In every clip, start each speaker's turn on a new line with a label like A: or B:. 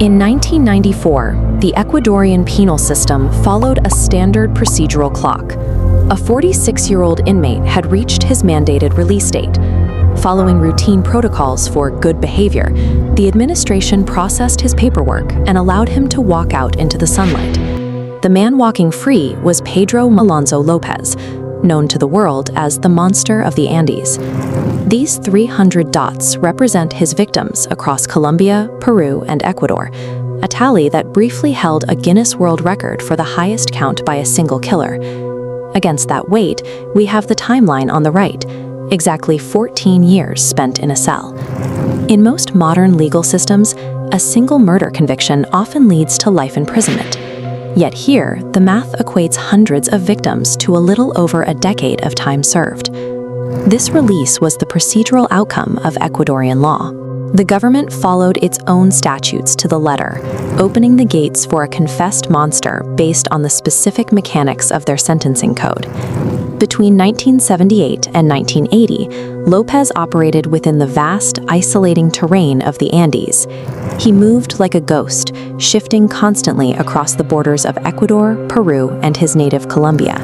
A: In 1994, the Ecuadorian penal system followed a standard procedural clock. A 46-year-old inmate had reached his mandated release date. Following routine protocols for good behavior, the administration processed his paperwork and allowed him to walk out into the sunlight. The man walking free was Pedro López, known to the world as the Monster of the Andes. These 300 dots represent his victims across Colombia, Peru, and Ecuador, a tally that briefly held a Guinness World Record for the highest count by a single killer. Against that weight, we have the timeline on the right, exactly 14 years spent in a cell. In most modern legal systems, a single murder conviction often leads to life imprisonment. Yet here, the math equates hundreds of victims to a little over a decade of time served. This release was the procedural outcome of Ecuadorian law. The government followed its own statutes to the letter, opening the gates for a confessed monster based on the specific mechanics of their sentencing code. Between 1978 and 1980, López operated within the vast, isolating terrain of the Andes. He moved like a ghost, shifting constantly across the borders of Ecuador, Peru, and his native Colombia.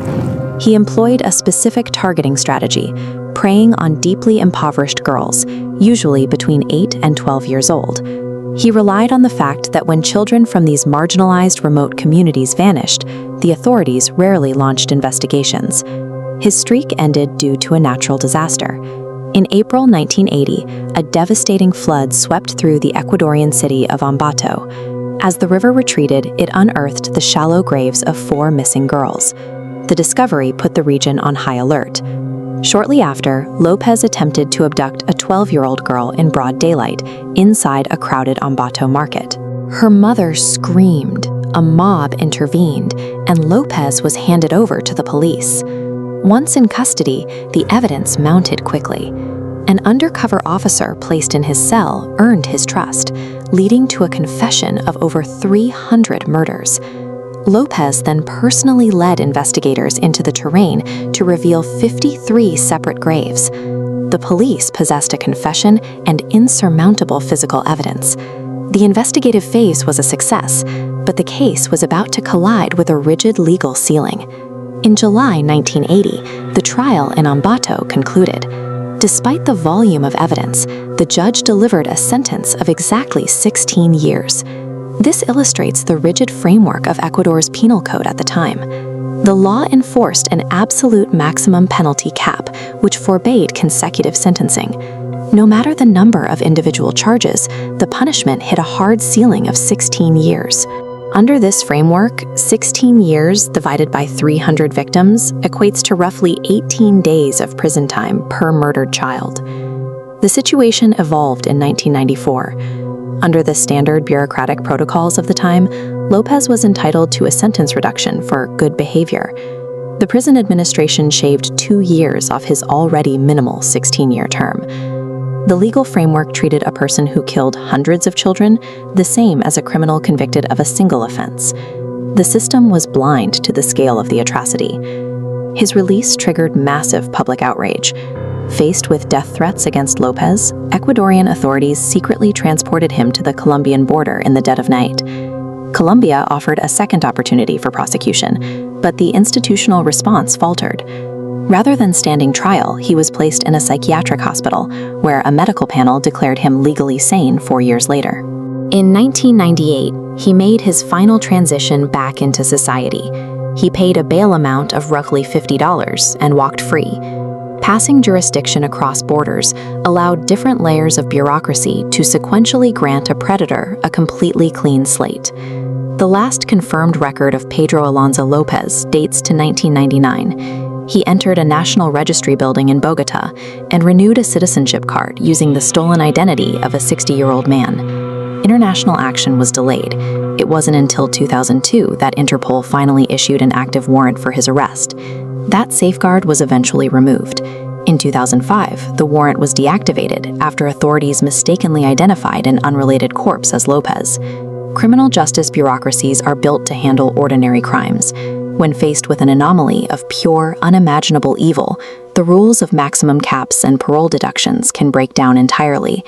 A: He employed a specific targeting strategy, preying on deeply impoverished girls, usually between 8 and 12 years old. He relied on the fact that when children from these marginalized remote communities vanished, the authorities rarely launched investigations. His streak ended due to a natural disaster. In April 1980, a devastating flood swept through the Ecuadorian city of Ambato. As the river retreated, it unearthed the shallow graves of 4 missing girls. The discovery put the region on high alert. Shortly after, López attempted to abduct a 12-year-old girl in broad daylight inside a crowded Ambato market. Her mother screamed, a mob intervened, and López was handed over to the police. Once in custody, the evidence mounted quickly. An undercover officer placed in his cell earned his trust, leading to a confession of over 300 murders. López then personally led investigators into the terrain to reveal 53 separate graves. The police possessed a confession and insurmountable physical evidence. The investigative phase was a success, but the case was about to collide with a rigid legal ceiling. In July 1980, the trial in Ambato concluded. Despite the volume of evidence, the judge delivered a sentence of exactly 16 years. This illustrates the rigid framework of Ecuador's penal code at the time. The law enforced an absolute maximum penalty cap, which forbade consecutive sentencing. No matter the number of individual charges, the punishment hit a hard ceiling of 16 years. Under this framework, 16 years divided by 300 victims equates to roughly 18 days of prison time per murdered child. The situation evolved in 1994. Under the standard bureaucratic protocols of the time, López was entitled to a sentence reduction for good behavior. The prison administration shaved 2 years off his already minimal 16-year term. The legal framework treated a person who killed hundreds of children the same as a criminal convicted of a single offense. The system was blind to the scale of the atrocity. His release triggered massive public outrage. Faced with death threats against López, Ecuadorian authorities secretly transported him to the Colombian border in the dead of night. Colombia offered a second opportunity for prosecution, but the institutional response faltered. Rather than standing trial, he was placed in a psychiatric hospital, where a medical panel declared him legally sane 4 years later. In 1998, he made his final transition back into society. He paid a bail amount of roughly $50 and walked free. Passing jurisdiction across borders allowed different layers of bureaucracy to sequentially grant a predator a completely clean slate. The last confirmed record of Pedro López dates to 1999. He entered a national registry building in Bogota and renewed a citizenship card using the stolen identity of a 60-year-old man. International action was delayed. It wasn't until 2002 that Interpol finally issued an active warrant for his arrest. That safeguard was eventually removed. In 2005, the warrant was deactivated after authorities mistakenly identified an unrelated corpse as López. Criminal justice bureaucracies are built to handle ordinary crimes. When faced with an anomaly of pure, unimaginable evil, the rules of maximum caps and parole deductions can break down entirely,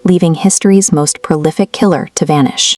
A: leaving history's most prolific killer to vanish.